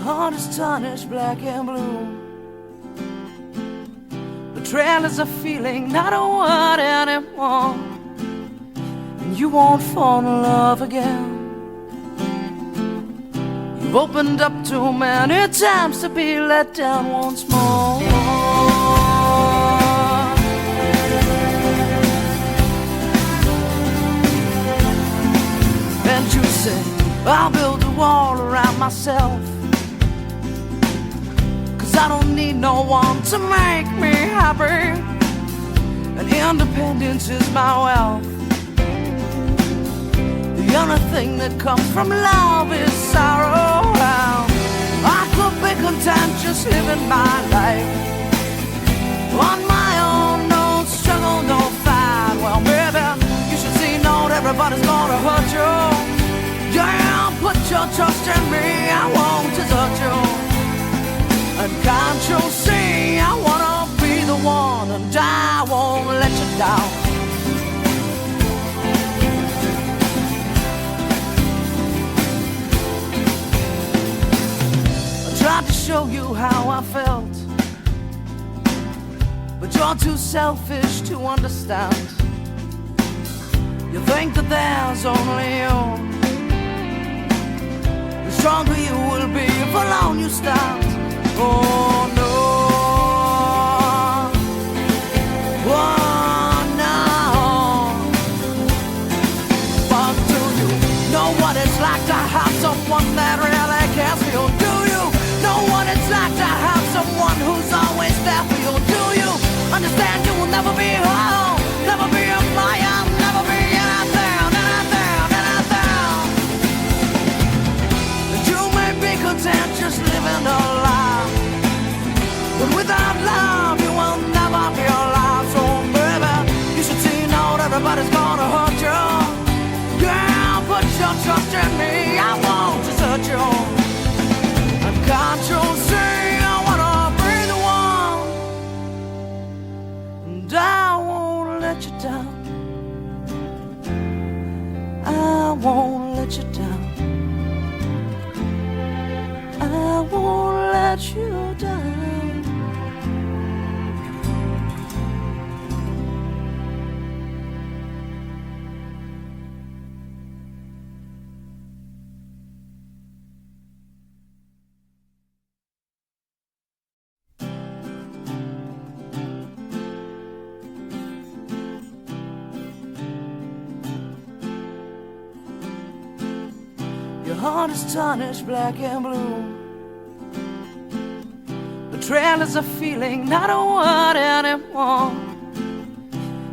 heart is tarnished black and blue. Betrayal is a feeling, not a word anymore. And you won't fall in love again. You've opened up too many times to be let down once more. And you say, I'll build a wall around myself, 'cause I don't need no one to make me happy, and independence is my wealth. The only thing that comes from love is sorrow. I could be content just living my life on my own, no struggle, no fight. Well, baby, you should see not everybody's gonna hurt you. Yeah, put your trust in me, I won't desert you. And can't you see, I wanna be the one, and I won't let you down. I tried to show you how I felt, but you're too selfish to understand. You think that there's only you. The stronger you will be if alone you stand. Oh no, oh no. But do you know what it's like to have someone that really cares for you? Do you know what it's like to have someone who's always there for you? Do you understand you will never be home, never be a fire, never be anything, anything, anything? And you may be content just living a life, but without love, you will never be alive. So, baby, you should see not everybody's gonna hurt you. Girl, put your trust in me, I won't desert you. And can't you see, I wanna be the one, and I won't let you down. I won't let you down. I won't let you down. Your heart is tarnished black and blue. Betrayal is a feeling, not a word anymore.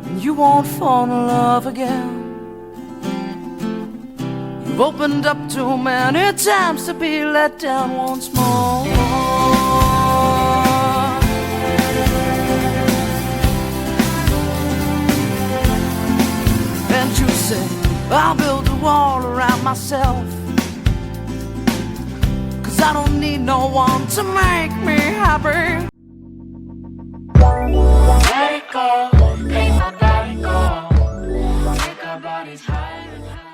And you won't fall in love again. You've opened up too many times to be let down once more. And you say, I'll build a wall around myself, 'cause I don't need no one to make me happy. Let it go, make my body go. Make our bodies higher and higher.